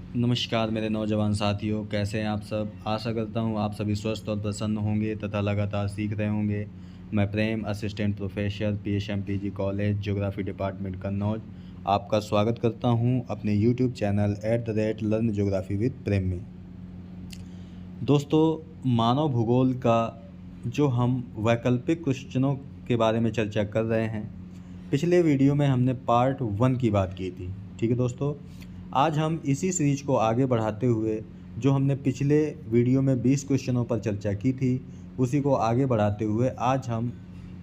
नमस्कार मेरे नौजवान साथियों, कैसे हैं आप सब। आशा करता हूँ आप सभी स्वस्थ और प्रसन्न होंगे तथा लगातार सीख रहे होंगे। मैं Prem, assistant professor PSMPG college geography department Kannauj, आपका स्वागत करता हूँ अपने YouTube channel @learn geography with Prem में। दोस्तों, मानव भूगोल का जो हम वैकल्पिक क्वेश्चनों के बारे में चर्चा कर रहे हैं, पिछले वीडियो में हमने पार्ट 1 की बात की थी। ठीक है दोस्तों, आज हम इसी सीरीज को आगे बढ़ाते हुए जो हमने पिछले वीडियो में 20 क्वेश्चनों पर चर्चा की थी, उसी को आगे बढ़ाते हुए आज हम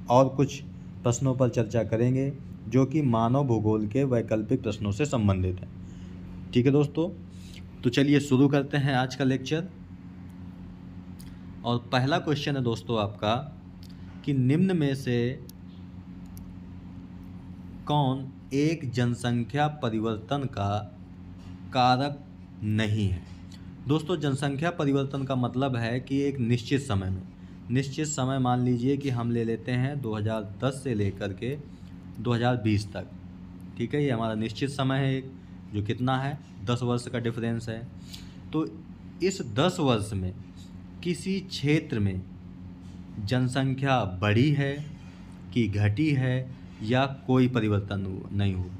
और कुछ प्रश्नों पर चर्चा करेंगे जो कि मानव भूगोल के वैकल्पिक प्रश्नों से संबंधित हैं। ठीक है दोस्तों, तो चलिए शुरू करते हैं आज का लेक्चर। और पहला क्वेश्चन है दोस्तों आपका कि निम्न में से कौन एक जनसंख्या परिवर्तन का कारक नहीं है। दोस्तों, जनसंख्या परिवर्तन का मतलब है कि एक निश्चित समय मान लीजिए कि हम ले लेते हैं 2010 से लेकर के 2020 तक। ठीक है, ये हमारा निश्चित समय है एक, जो कितना है 10 वर्ष का डिफरेंस है। तो इस 10 वर्ष में किसी क्षेत्र में जनसंख्या बढ़ी है कि घटी है या कोई परिवर्तन नहीं हुआ,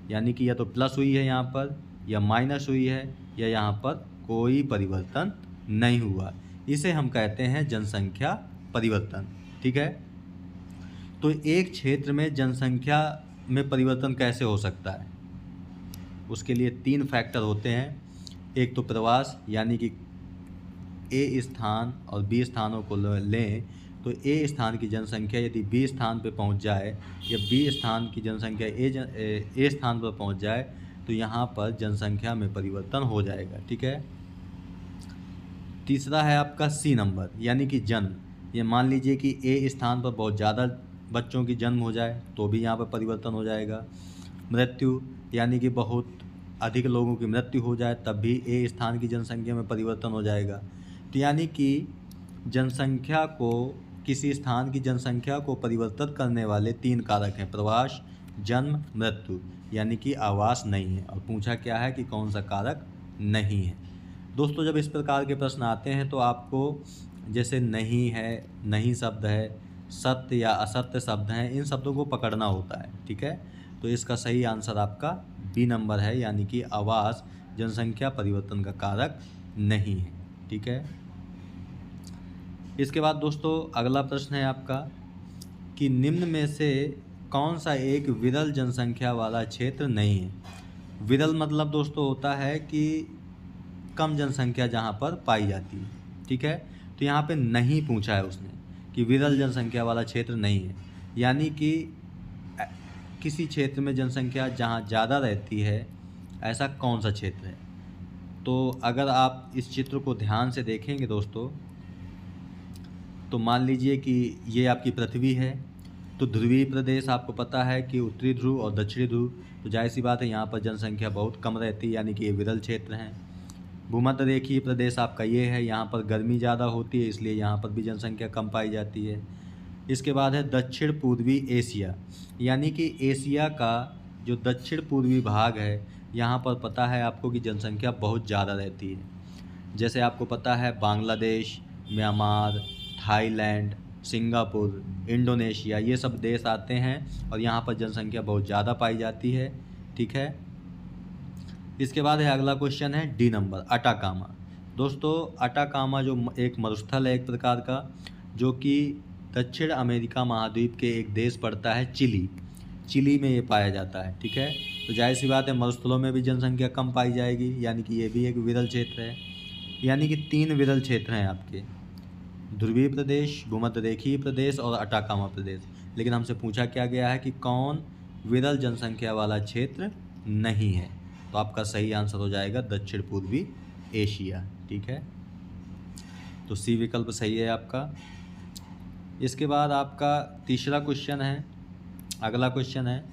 यानी कि या तो प्लस हुई है यहाँ पर या माइनस हुई है या यहाँ पर कोई परिवर्तन नहीं हुआ, इसे हम कहते हैं जनसंख्या परिवर्तन। ठीक है, तो एक क्षेत्र में जनसंख्या में परिवर्तन कैसे हो सकता है, उसके लिए 3 फैक्टर होते हैं। एक तो प्रवास, यानी कि ए स्थान और बी स्थानों को लें तो ए स्थान की जनसंख्या यदि बी स्थान पर पहुंच जाए या बी स्थान की जनसंख्या ए स्थान पर पहुंच जाए तो यहाँ पर जनसंख्या में परिवर्तन हो जाएगा। ठीक है, तीसरा है आपका सी नंबर, यानी कि जन्म। ये मान लीजिए कि ए स्थान पर बहुत ज़्यादा बच्चों की जन्म हो जाए तो भी यहाँ पर परिवर्तन हो जाएगा। मृत्यु, यानी कि बहुत अधिक लोगों की मृत्यु हो जाए तब भी ए स्थान की जनसंख्या में परिवर्तन हो जाएगा। तो यानी कि जनसंख्या को, किसी स्थान की जनसंख्या को परिवर्तित करने वाले 3 कारक हैं: प्रवास, जन्म, मृत्यु, यानी कि आवास नहीं है। और पूछा क्या है कि कौन सा कारक नहीं है। दोस्तों, जब इस प्रकार के प्रश्न आते हैं तो आपको जैसे नहीं है, नहीं शब्द है, सत्य या असत्य शब्द हैं, इन शब्दों को पकड़ना होता है। ठीक है, तो इसका सही आंसर आपका बी नंबर है, यानी कि आवास जनसंख्या परिवर्तन का कारक नहीं है। ठीक है, इसके बाद दोस्तों अगला प्रश्न है आपका कि निम्न में से कौन सा एक विरल जनसंख्या वाला क्षेत्र नहीं है। विरल मतलब दोस्तों होता है कि कम जनसंख्या जहाँ पर पाई जाती है। ठीक है, तो यहाँ पे नहीं पूछा है उसने कि विरल जनसंख्या वाला क्षेत्र नहीं है, यानी कि किसी क्षेत्र में जनसंख्या जहाँ ज़्यादा रहती है ऐसा कौन सा क्षेत्र है। तो अगर आप इस चित्र को ध्यान से देखेंगे दोस्तों, तो मान लीजिए कि ये आपकी पृथ्वी है। तो ध्रुवीय प्रदेश आपको पता है कि उत्तरी ध्रुव और दक्षिणी ध्रुव, तो जाहिर सी बात है यहाँ पर जनसंख्या बहुत कम रहती है, यानी कि ये विरल क्षेत्र हैं। भूमध्य रेखीय प्रदेश आपका ये है, यहाँ पर गर्मी ज़्यादा होती है इसलिए यहाँ पर भी जनसंख्या कम पाई जाती है। इसके बाद है दक्षिण पूर्वी एशिया, यानी कि एशिया का जो दक्षिण पूर्वी भाग है यहाँ पर पता है आपको कि जनसंख्या बहुत ज़्यादा रहती है। जैसे आपको पता है Bangladesh, Myanmar, Thailand, Singapore, Indonesia, ये सब देश आते हैं और यहाँ पर जनसंख्या बहुत ज़्यादा पाई जाती है। ठीक है, इसके बाद है अगला क्वेश्चन है डी नंबर, अटाकामा। दोस्तों, अटाकामा जो एक मरुस्थल है एक प्रकार का, जो कि दक्षिण अमेरिका महाद्वीप के एक देश पड़ता है चिली में ये पाया जाता है। ठीक है, तो जाहिर सी बात है मरुस्थलों में भी जनसंख्या कम पाई जाएगी, यानी कि ये भी एक विरल क्षेत्र है। यानी कि 3 विरल क्षेत्र हैं आपके: ध्रुवीय प्रदेश, भूमध्य रेखीय प्रदेश और अटाकामा प्रदेश। लेकिन हमसे पूछा क्या गया है कि कौन विरल जनसंख्या वाला क्षेत्र नहीं है, तो आपका सही आंसर हो जाएगा दक्षिण पूर्वी एशिया। ठीक है, तो सी विकल्प सही है आपका। इसके बाद आपका तीसरा क्वेश्चन है, अगला क्वेश्चन है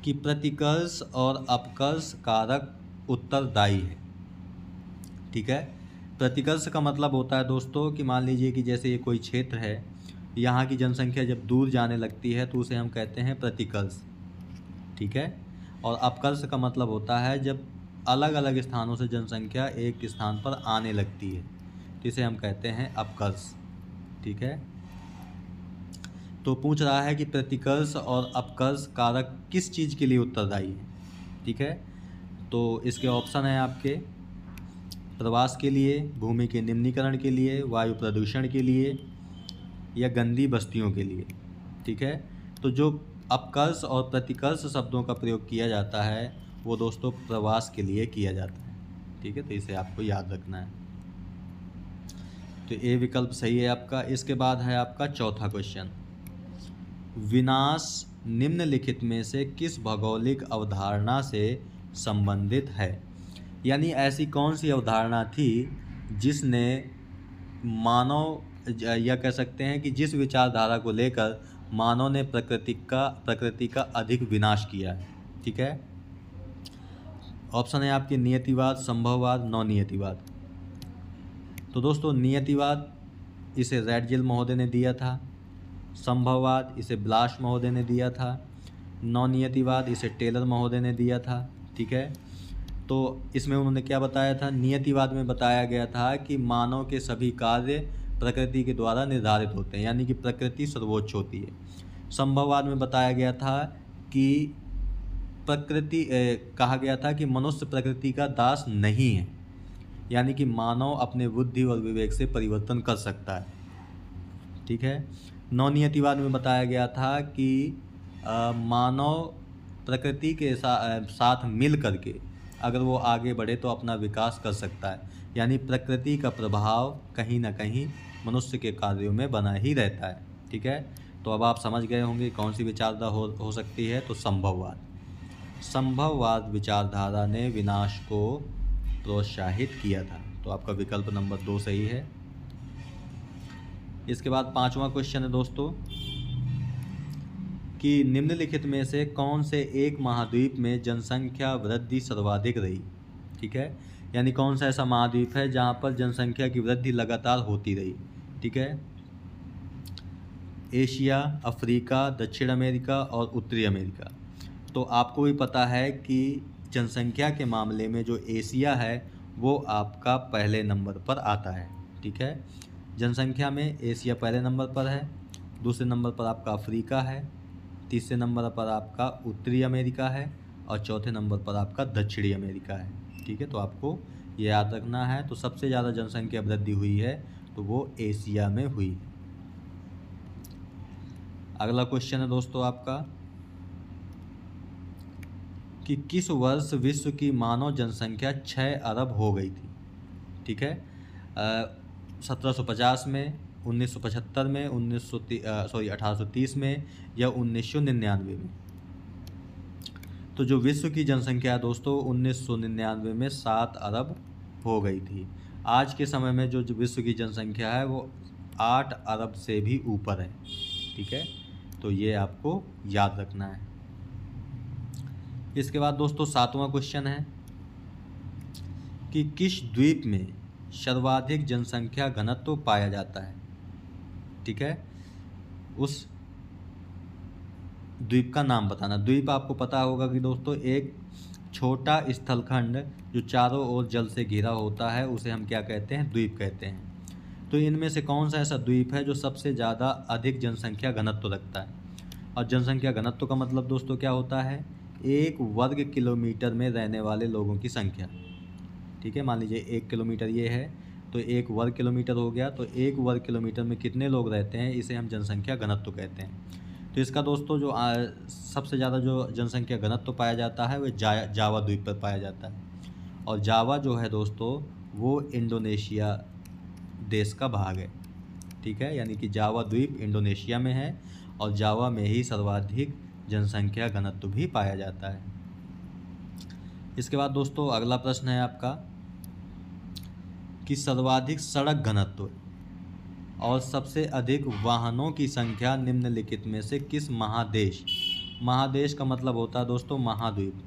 कि प्रतिकर्ष और अपकर्ष कारक उत्तरदायी है। ठीक है, प्रतिकर्ष का मतलब होता है दोस्तों कि मान लीजिए कि जैसे ये कोई क्षेत्र है, यहाँ की जनसंख्या जब दूर जाने लगती है तो उसे हम कहते हैं प्रतिकर्ष। ठीक है, और अपकर्ष का मतलब होता है जब अलग अलग स्थानों से जनसंख्या एक स्थान पर आने लगती है, जिसे हम कहते हैं अपकर्ष। ठीक है, तो पूछ रहा है कि प्रतिकर्ष और अपकर्ष कारक किस चीज़ के लिए उत्तरदायी है। ठीक है, तो इसके ऑप्शन हैं आपके प्रवास के लिए, भूमि के निम्नीकरण के लिए, वायु प्रदूषण के लिए, या गंदी बस्तियों के लिए। ठीक है, तो जो अपकर्ष और प्रतिकर्ष शब्दों का प्रयोग किया जाता है वो दोस्तों प्रवास के लिए किया जाता है। ठीक है, तो इसे आपको याद रखना है। तो ए विकल्प सही है आपका। इसके बाद है आपका चौथा क्वेश्चन, विनाश निम्नलिखित में से किस भौगोलिक अवधारणा से संबंधित है। यानी ऐसी कौन सी अवधारणा थी जिसने मानव, या कह सकते हैं कि जिस विचारधारा को लेकर मानव ने प्रकृति का अधिक विनाश किया है। ठीक है, ऑप्शन है आपके नियतिवाद, संभववाद, नवनियतिवाद। तो दोस्तों नियतिवाद इसे रैटजिल महोदय ने दिया था, संभववाद इसे ब्लाश महोदय ने दिया था, नवनियतिवाद इसे टेलर महोदय ने दिया था। ठीक है, तो इसमें उन्होंने क्या बताया था, नियतिवाद में बताया गया था कि मानव के सभी कार्य प्रकृति के द्वारा निर्धारित होते हैं, यानी कि प्रकृति सर्वोच्च होती है। संभववाद में बताया गया था कि कहा गया था कि मनुष्य प्रकृति का दास नहीं है, यानी कि मानव अपने बुद्धि और विवेक से परिवर्तन कर सकता है। ठीक है, नवनियतिवाद में बताया गया था कि मानव प्रकृति के साथ मिल करके अगर वो आगे बढ़े तो अपना विकास कर सकता है, यानी प्रकृति का प्रभाव कहीं ना कहीं मनुष्य के कार्यों में बना ही रहता है। ठीक है, तो अब आप समझ गए होंगे कौन सी विचारधारा हो सकती है। तो संभववाद विचारधारा ने विनाश को प्रोत्साहित किया था। तो आपका विकल्प नंबर 2 सही है। इसके बाद पांचवा क्वेश्चन है दोस्तों कि निम्नलिखित में से कौन से एक महाद्वीप में जनसंख्या वृद्धि सर्वाधिक रही। ठीक है, यानी कौन सा ऐसा महाद्वीप है जहां पर जनसंख्या की वृद्धि लगातार होती रही। ठीक है, एशिया, अफ्रीका, दक्षिण अमेरिका और उत्तरी अमेरिका। तो आपको भी पता है कि जनसंख्या के मामले में जो एशिया है वो आपका पहले नंबर पर आता है। ठीक है, जनसंख्या में एशिया पहले नंबर पर है, दूसरे नंबर पर आपका अफ्रीका है, तीसरे नंबर पर आपका उत्तरी अमेरिका है और चौथे नंबर पर आपका दक्षिणी अमेरिका है। ठीक है, तो आपको ये याद रखना है। तो सबसे ज़्यादा जनसंख्या वृद्धि हुई है तो वो एशिया में हुई है। अगला क्वेश्चन है दोस्तों आपका कि किस वर्ष विश्व की मानव जनसंख्या 6 अरब हो गई थी। ठीक है, 1750 में, 1975 में, 1830 में या 1999 में। तो जो विश्व की जनसंख्या है दोस्तों 1999 में 7 अरब हो गई थी। आज के समय में जो विश्व की जनसंख्या है वो 8 अरब से भी ऊपर है। ठीक है, तो ये आपको याद रखना है। इसके बाद दोस्तों 7वां क्वेश्चन है कि किस द्वीप में सर्वाधिक जनसंख्या घनत्व पाया जाता है। ठीक है, उस द्वीप का नाम बताना। द्वीप आपको पता होगा कि दोस्तों एक छोटा स्थलखंड जो चारों ओर जल से घिरा होता है उसे हम क्या कहते हैं, द्वीप कहते हैं। तो इनमें से कौन सा ऐसा द्वीप है जो सबसे ज़्यादा अधिक जनसंख्या घनत्व रखता है। और जनसंख्या घनत्व का मतलब दोस्तों क्या होता है, 1 वर्ग किलोमीटर में रहने वाले लोगों की संख्या। ठीक है, मान लीजिए 1 किलोमीटर ये है तो 1 वर्ग किलोमीटर हो गया, तो 1 वर्ग किलोमीटर में कितने लोग रहते हैं, इसे हम जनसंख्या घनत्व कहते हैं। तो इसका दोस्तों जो सबसे ज़्यादा जो जनसंख्या घनत्व पाया जाता है वह जावा द्वीप पर पाया जाता है। और जावा जो है दोस्तों वो इंडोनेशिया देश का भाग है। ठीक है, यानी कि जावा द्वीप इंडोनेशिया में है और जावा में ही सर्वाधिक जनसंख्या घनत्व भी पाया जाता है। इसके बाद दोस्तों अगला प्रश्न है आपका कि सर्वाधिक सड़क घनत्व और सबसे अधिक वाहनों की संख्या निम्नलिखित में से किस महादेश का मतलब होता है दोस्तों महाद्वीप।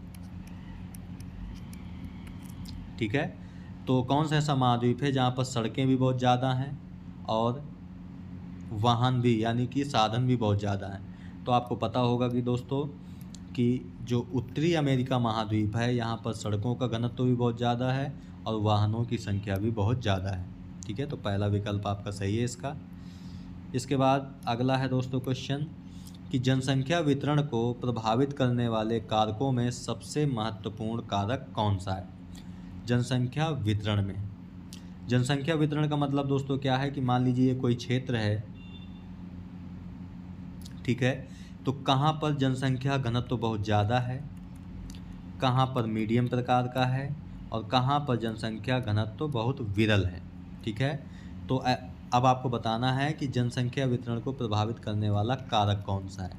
ठीक है, तो कौन सा ऐसा महाद्वीप है जहाँ पर सड़कें भी बहुत ज़्यादा हैं और वाहन भी यानी कि साधन भी बहुत ज़्यादा हैं। तो आपको पता होगा कि दोस्तों कि जो उत्तरी अमेरिका महाद्वीप है यहाँ पर सड़कों का घनत्व भी बहुत ज़्यादा है और वाहनों की संख्या भी बहुत ज़्यादा है। ठीक है, तो पहला विकल्प आपका सही है इसका। इसके बाद अगला है दोस्तों क्वेश्चन कि जनसंख्या वितरण को प्रभावित करने वाले कारकों में सबसे महत्वपूर्ण कारक कौन सा है। जनसंख्या वितरण में, जनसंख्या वितरण का मतलब दोस्तों क्या है कि मान लीजिए कोई क्षेत्र है, ठीक है, तो कहाँ पर जनसंख्या घनत्व बहुत ज़्यादा है, कहाँ पर मीडियम प्रकार का है और कहाँ पर जनसंख्या घनत्व बहुत विरल है। ठीक है, तो अब आपको बताना है कि जनसंख्या वितरण को प्रभावित करने वाला कारक कौन सा है,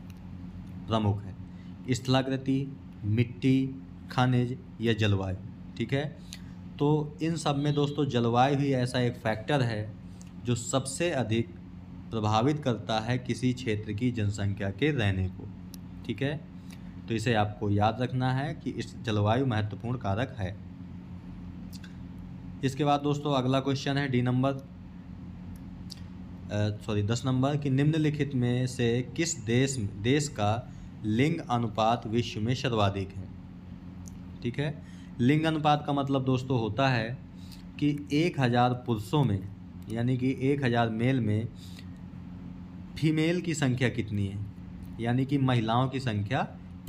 प्रमुख है, स्थलाकृति, मिट्टी, खनिज या जलवायु। ठीक है, तो इन सब में दोस्तों जलवायु ही ऐसा एक फैक्टर है जो सबसे अधिक प्रभावित करता है किसी क्षेत्र की जनसंख्या के रहने को। ठीक है, तो इसे आपको याद रखना है कि इस जलवायु महत्वपूर्ण कारक है। इसके बाद दोस्तों अगला क्वेश्चन है डी 10 नंबर कि निम्नलिखित में से किस देश का लिंग अनुपात विश्व में सर्वाधिक है। ठीक है, लिंग अनुपात का मतलब दोस्तों होता है कि 1000 पुरुषों में यानी कि 1000 मेल में फीमेल की संख्या कितनी है, यानी कि महिलाओं की संख्या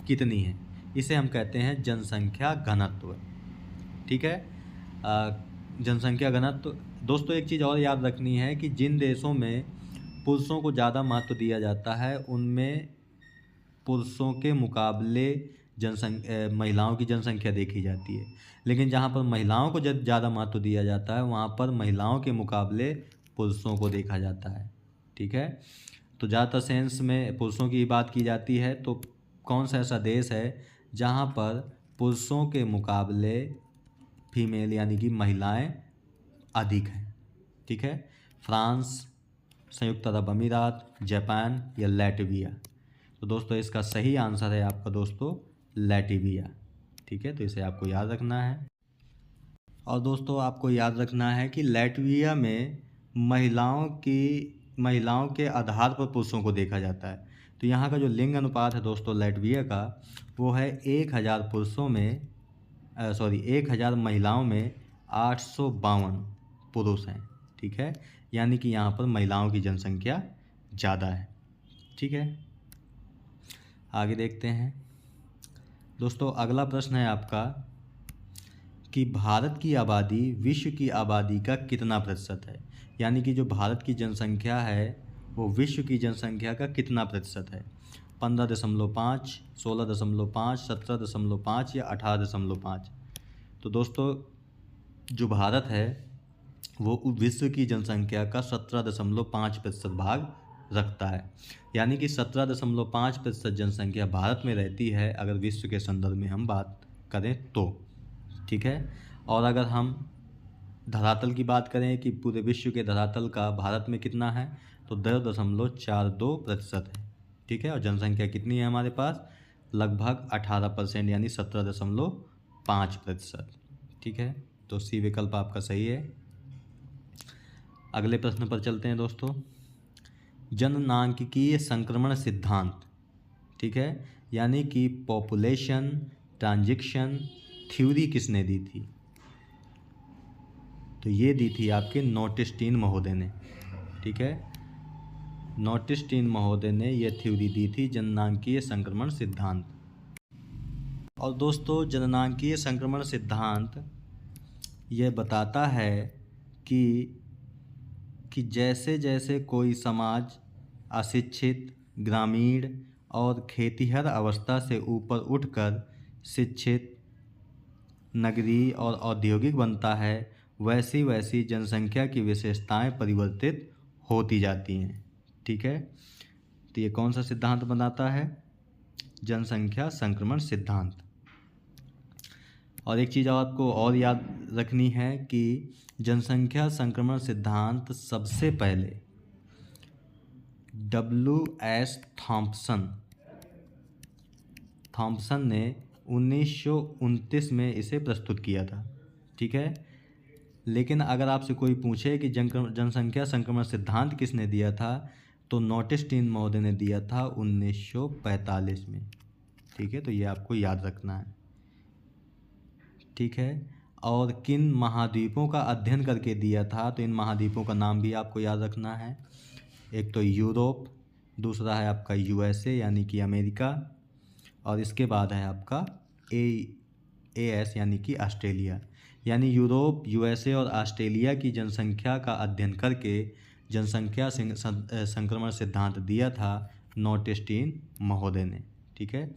कितनी है, इसे हम कहते हैं जनसंख्या घनत्व। ठीक है, जनसंख्या घनत्व। दोस्तों एक चीज़ और याद रखनी है कि जिन देशों में पुरुषों को ज़्यादा महत्व दिया जाता है उनमें पुरुषों के मुकाबले महिलाओं की जनसंख्या देखी जाती है, लेकिन जहाँ पर महिलाओं को ज़्यादा महत्व दिया जाता है वहाँ पर महिलाओं के मुकाबले पुरुषों को देखा जाता है। ठीक है, तो ज़्यादातर सेंस में पुरुषों की बात की जाती है, तो कौन सा ऐसा देश है जहाँ पर पुरुषों के मुकाबले फीमेल यानी कि महिलाएं अधिक हैं। ठीक है, फ्रांस, संयुक्त अरब अमीरात, जापान या लैटविया। तो दोस्तों इसका सही आंसर है आपका दोस्तों लैटविया। ठीक है, तो इसे आपको याद रखना है। और दोस्तों आपको याद रखना है कि लैटविया में महिलाओं के आधार पर पुरुषों को देखा जाता है। तो यहाँ का जो लिंग अनुपात है दोस्तों लैटविया का वो है 1000 पुरुषों में 1000 महिलाओं में 852 पुरुष हैं। ठीक है, यानी कि यहाँ पर महिलाओं की जनसंख्या ज़्यादा है। ठीक है, आगे देखते हैं दोस्तों। अगला प्रश्न है आपका कि भारत की आबादी विश्व की आबादी का कितना प्रतिशत है, यानी कि जो भारत की जनसंख्या है वो विश्व की जनसंख्या का कितना प्रतिशत है। 15.5, 16.5, 17.5 या 18.5। तो दोस्तों जो भारत है वो विश्व की जनसंख्या का 17.5% भाग रखता है, यानी कि 17.5% जनसंख्या भारत में रहती है अगर विश्व के संदर्भ में हम बात करें तो। ठीक है, और अगर हम धरातल की बात करें कि पूरे विश्व के धरातल का भारत में कितना है तो 10.42% है। ठीक है, और जनसंख्या कितनी है हमारे पास, लगभग 18% यानी 17.5%। ठीक है, तो सी विकल्प आपका सही है। अगले प्रश्न पर चलते हैं दोस्तों। जननांकिकीय संक्रमण सिद्धांत, ठीक है, यानी कि पॉपुलेशन ट्रांजिशन थ्योरी किसने दी थी। तो ये दी थी आपके नोटिस्टीन महोदय ने। ठीक है, नोटिस्टीन महोदय ने यह थ्योरी दी थी जननांकीय संक्रमण सिद्धांत। और दोस्तों जननांकीय संक्रमण सिद्धांत यह बताता है कि जैसे जैसे कोई समाज अशिक्षित, ग्रामीण और खेतिहर अवस्था से ऊपर उठकर शिक्षित, नगरीय और औद्योगिक बनता है वैसी वैसी जनसंख्या की विशेषताएं परिवर्तित होती जाती हैं। ठीक है, तो ये कौन सा सिद्धांत बनाता है, जनसंख्या संक्रमण सिद्धांत। और एक चीज़ आपको और याद रखनी है कि जनसंख्या संक्रमण सिद्धांत सबसे पहले W.S. थॉम्पसन ने 1929 में इसे प्रस्तुत किया था। ठीक है, लेकिन अगर आपसे कोई पूछे कि जनसंख्या संक्रमण सिद्धांत किसने दिया था तो नोटिस्टीन महोदय ने दिया था 1945 में। ठीक है, तो ये आपको याद रखना है। ठीक है, और किन महाद्वीपों का अध्ययन करके दिया था, तो इन महाद्वीपों का नाम भी आपको याद रखना है। एक तो यूरोप, दूसरा है आपका यूएसए यानी कि अमेरिका, और इसके बाद है आपका एएस यानी कि ऑस्ट्रेलिया। यानी यूरोप, यूएसए और ऑस्ट्रेलिया की जनसंख्या का अध्ययन करके जनसंख्या संक्रमण सिद्धांत दिया था नोटेस्टीन महोदय ने। ठीक है,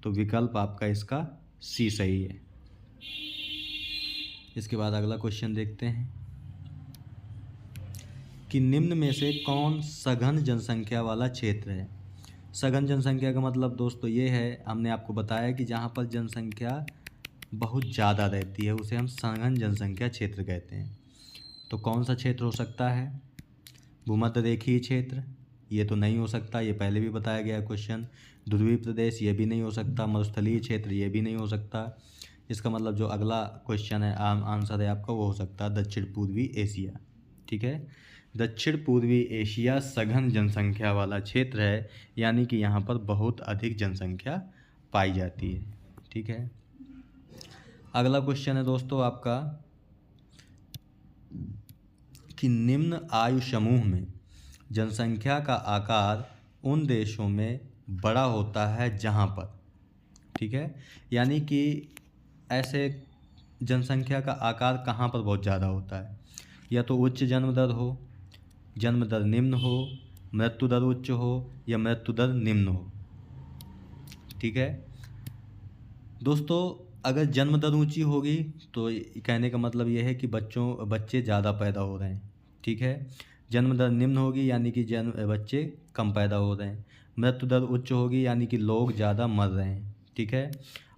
तो विकल्प आपका इसका सी सही है। इसके बाद अगला क्वेश्चन देखते हैं कि निम्न में से कौन सघन जनसंख्या वाला क्षेत्र है। सघन जनसंख्या का मतलब दोस्तों ये है, हमने आपको बताया कि जहाँ पर जनसंख्या बहुत ज़्यादा रहती है उसे हम सघन जनसंख्या क्षेत्र कहते हैं। तो कौन सा क्षेत्र हो सकता है? भूमध्य रेखीय क्षेत्र, ये तो नहीं हो सकता, ये पहले भी बताया गया क्वेश्चन। ध्रुवीय प्रदेश, ये भी नहीं हो सकता। मरुस्थलीय क्षेत्र, ये भी नहीं हो सकता। इसका मतलब जो अगला क्वेश्चन है आंसर है आपका वो हो सकता है दक्षिण पूर्वी एशिया। ठीक है, दक्षिण पूर्वी एशिया सघन जनसंख्या वाला क्षेत्र है, यानी कि यहाँ पर बहुत अधिक जनसंख्या पाई जाती है। ठीक है, अगला क्वेश्चन है दोस्तों आपका कि निम्न आयु समूह में जनसंख्या का आकार उन देशों में बड़ा होता है जहाँ पर, ठीक है, यानी कि ऐसे जनसंख्या का आकार कहाँ पर बहुत ज़्यादा होता है, या तो उच्च जन्म दर हो, जन्म दर निम्न हो, मृत्यु दर उच्च हो या मृत्यु दर निम्न हो। ठीक है दोस्तों, अगर जन्म दर ऊंची होगी तो कहने का मतलब ये है कि बच्चे ज़्यादा पैदा हो रहे हैं। ठीक है, जन्म दर निम्न होगी यानी कि बच्चे कम पैदा हो रहे हैं। मृत्यु दर उच्च होगी यानी कि लोग ज़्यादा मर रहे हैं। ठीक है,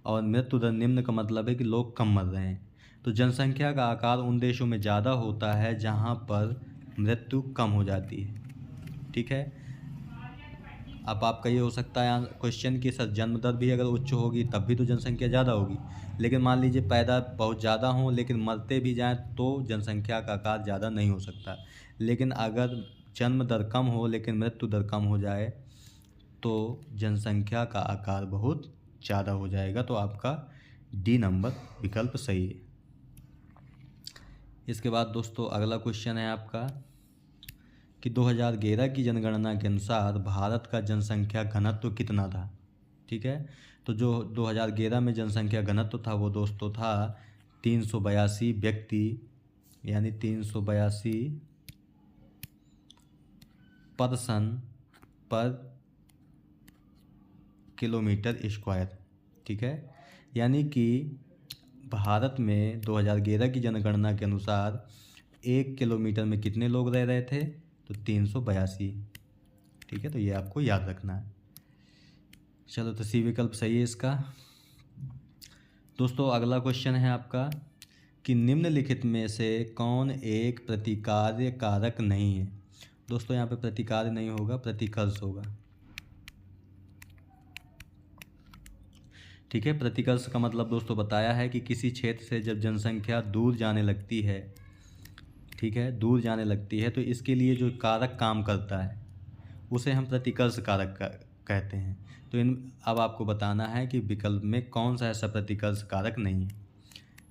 और मृत्यु दर निम्न का मतलब है कि लोग कम मर रहे हैं। तो जनसंख्या का आकार उन देशों में ज़्यादा होता है जहाँ पर मृत्यु कम हो जाती है। ठीक है, अब आपका ये हो सकता है क्वेश्चन कि सर जन्म दर भी अगर उच्च होगी तब भी तो जनसंख्या ज़्यादा होगी, लेकिन मान लीजिए पैदा बहुत ज़्यादा हों लेकिन मरते भी जाएं तो जनसंख्या का आकार ज़्यादा नहीं हो सकता। लेकिन अगर जन्म दर कम हो लेकिन मृत्यु दर कम हो जाए तो जनसंख्या का आकार बहुत ज़्यादा हो जाएगा। तो आपका डी नंबर विकल्प सही है। इसके बाद दोस्तों अगला क्वेश्चन है आपका कि 2011 की जनगणना के अनुसार भारत का जनसंख्या घनत्व कितना था। ठीक है, तो जो 2011 में जनसंख्या घनत्व था वो दोस्तों था 382 व्यक्ति, यानी 382 पर्सन पर किलोमीटर स्क्वायर। ठीक है, यानी कि भारत में 2011 की जनगणना के अनुसार 1 किलोमीटर में कितने लोग रह रहे थे, तो 382। ठीक है, तो ये आपको याद रखना है। चलो, तो सी विकल्प सही है इसका। दोस्तों अगला क्वेश्चन है आपका कि निम्नलिखित में से कौन एक प्रतिकार्य कारक नहीं है। दोस्तों यहाँ पे प्रतिकार्य नहीं होगा, प्रतिकर्ष होगा। ठीक है, प्रतिकर्ष का मतलब दोस्तों बताया है कि किसी क्षेत्र से जब जनसंख्या दूर जाने लगती है, ठीक है, दूर जाने लगती है तो इसके लिए जो कारक काम करता है उसे हम प्रतिकर्ष कारक कहते हैं। तो अब आपको बताना है कि विकल्प में कौन सा ऐसा प्रतिकर्ष कारक नहीं है।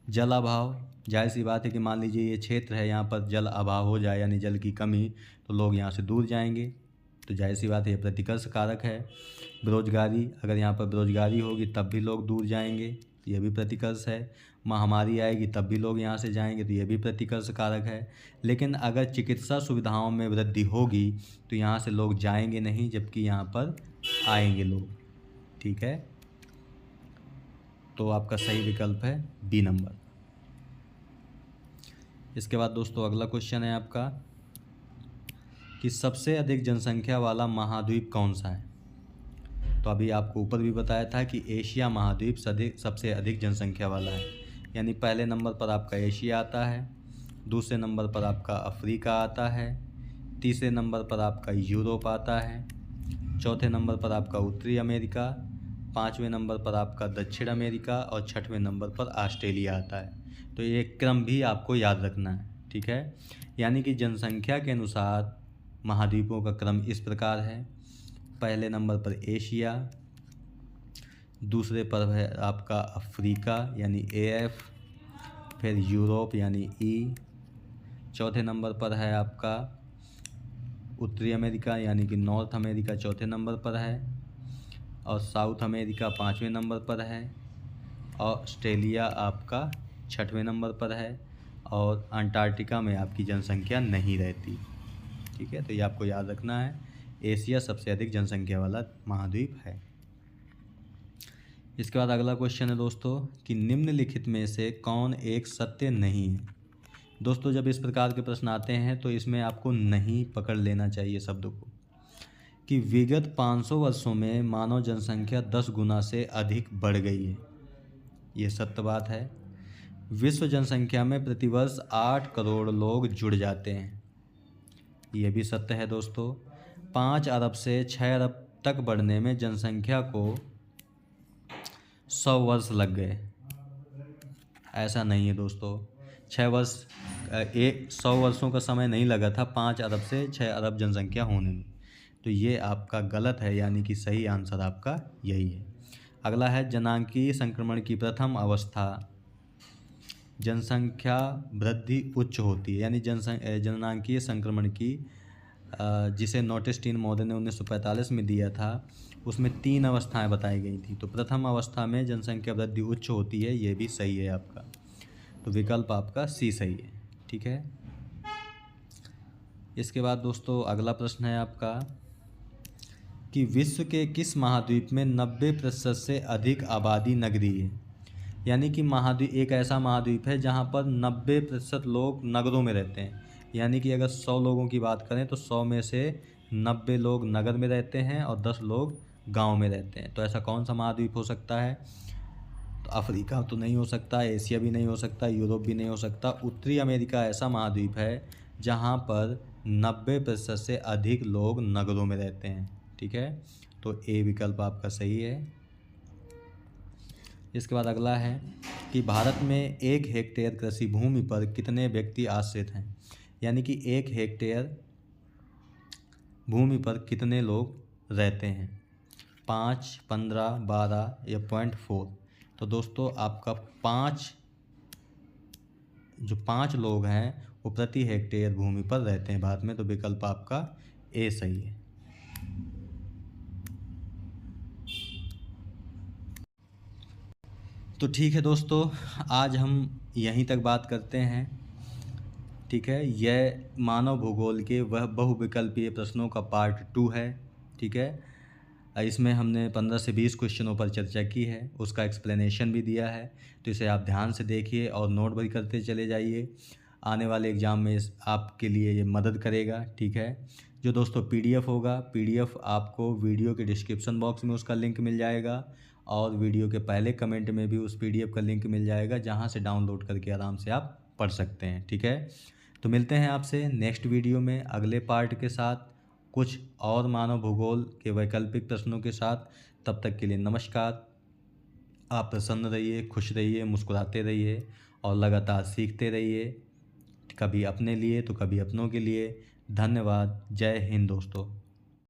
जल अभाव, जाहिर सी बात है कि मान लीजिए ये क्षेत्र है, यहाँ पर जल अभाव हो जाए यानी जल की कमी, तो लोग यहाँ से दूर जाएंगे, तो जाहिर सी बात है ये प्रतिकर्ष कारक है। बेरोजगारी, अगर यहाँ पर बेरोजगारी होगी तब भी लोग दूर जाएंगे, ये भी प्रतिकर्ष है। महामारी आएगी तब भी लोग यहाँ से जाएंगे, तो ये भी प्रतिकर्ष कारक है। लेकिन अगर चिकित्सा सुविधाओं में वृद्धि होगी तो यहाँ से लोग जाएंगे नहीं, जबकि यहाँ पर आएंगे लोग। ठीक है, तो आपका सही विकल्प है बी नंबर। इसके बाद दोस्तों अगला क्वेश्चन है आपका कि सबसे अधिक जनसंख्या वाला महाद्वीप कौन सा है। तो अभी आपको ऊपर भी बताया था कि एशिया महाद्वीप सबसे अधिक जनसंख्या वाला है, यानी पहले नंबर पर आपका एशिया आता है, दूसरे नंबर पर आपका अफ्रीका आता है, तीसरे नंबर पर आपका यूरोप आता है, चौथे नंबर पर आपका उत्तरी अमेरिका, पाँचवें नंबर पर आपका दक्षिण अमेरिका और छठवें नंबर पर ऑस्ट्रेलिया आता है। तो ये क्रम भी आपको याद रखना है। ठीक है, यानी कि जनसंख्या के अनुसार महाद्वीपों का क्रम इस प्रकार है। पहले नंबर पर एशिया, दूसरे पर है आपका अफ्रीका यानी AF, फिर यूरोप यानी E, चौथे नंबर पर है आपका उत्तरी अमेरिका यानी कि नॉर्थ अमेरिका चौथे नंबर पर है, और साउथ अमेरिका पाँचवें नंबर पर है, ऑस्ट्रेलिया आपका छठवें नंबर पर है, और अंटार्कटिका में आपकी जनसंख्या नहीं रहती। ठीक है, तो ये आपको याद रखना है। एशिया सबसे अधिक जनसंख्या वाला महाद्वीप है। इसके बाद अगला क्वेश्चन है दोस्तों कि निम्नलिखित में से कौन एक सत्य नहीं है। दोस्तों जब इस प्रकार के प्रश्न आते हैं तो इसमें आपको नहीं पकड़ लेना चाहिए शब्द को, कि विगत 500 वर्षों में मानव जनसंख्या 10 गुना से अधिक बढ़ गई है। ये सत्य बात है। विश्व जनसंख्या में प्रतिवर्ष 8 करोड़ लोग जुड़ जाते हैं। ये भी सत्य है दोस्तों। 5 अरब से 6 अरब तक बढ़ने में जनसंख्या को 100 वर्ष लग गए। ऐसा नहीं है दोस्तों, 100 वर्षों का समय नहीं लगा था 5 अरब से 6 अरब जनसंख्या होने में। तो ये आपका गलत है, यानी कि सही आंसर आपका यही है। अगला है जननांकीय संक्रमण की प्रथम अवस्था। जनसंख्या वृद्धि उच्च होती है, यानी जननांकीय संक्रमण की जिसे नोटिस-टीन महोदय ने 1945 में दिया था, उसमें 3 अवस्थाएं बताई गई थी। तो प्रथम अवस्था में जनसंख्या वृद्धि उच्च होती है, ये भी सही है आपका। तो विकल्प आपका सी सही है। ठीक है, इसके बाद दोस्तों अगला प्रश्न है आपका कि विश्व के किस महाद्वीप में 90% से अधिक आबादी नगरीय है। यानी कि महाद्वीप एक ऐसा महाद्वीप है जहाँ पर 90% लोग नगरों में रहते हैं। यानी कि अगर 100 लोगों की बात करें तो 100 में से 90 लोग नगर में रहते हैं और 10 लोग गांव में रहते हैं। तो ऐसा कौन सा महाद्वीप हो सकता है? तो अफ्रीका तो नहीं हो सकता, एशिया भी नहीं हो सकता, यूरोप भी नहीं हो सकता। उत्तरी अमेरिका ऐसा महाद्वीप है जहाँ पर 90% से अधिक लोग नगरों में रहते हैं। ठीक है, तो ए विकल्प आपका सही है। इसके बाद अगला है कि भारत में 1 हेक्टेयर कृषि भूमि पर कितने व्यक्ति आश्रित हैं। यानी कि 1 हेक्टेयर भूमि पर कितने लोग रहते हैं, 5, 15, 12 या 0.4। तो दोस्तों आपका 5 लोग हैं वो प्रति हेक्टेयर भूमि पर रहते हैं भारत में। तो विकल्प आपका ए सही है। तो ठीक है दोस्तों, आज हम यहीं तक बात करते हैं। ठीक है, यह मानव भूगोल के वह बहुविकल्पीय प्रश्नों का पार्ट 2 है। ठीक है, इसमें हमने 15 से 20 क्वेश्चनों पर चर्चा की है, उसका एक्सप्लेनेशन भी दिया है। तो इसे आप ध्यान से देखिए और नोट भी करते चले जाइए। आने वाले एग्ज़ाम में आपके लिए ये मदद करेगा। ठीक है, जो दोस्तों PDF होगा, PDF आपको वीडियो के डिस्क्रिप्शन बॉक्स में उसका लिंक मिल जाएगा, और वीडियो के पहले कमेंट में भी उस PDF का लिंक मिल जाएगा, जहाँ से डाउनलोड करके आराम से आप पढ़ सकते हैं। ठीक है, तो मिलते हैं आपसे नेक्स्ट वीडियो में अगले पार्ट के साथ, कुछ और मानव भूगोल के वैकल्पिक प्रश्नों के साथ। तब तक के लिए नमस्कार। आप प्रसन्न रहिए, खुश रहिए, मुस्कुराते रहिए और लगातार सीखते रहिए, कभी अपने लिए तो कभी अपनों के लिए। धन्यवाद। जय हिंद दोस्तों।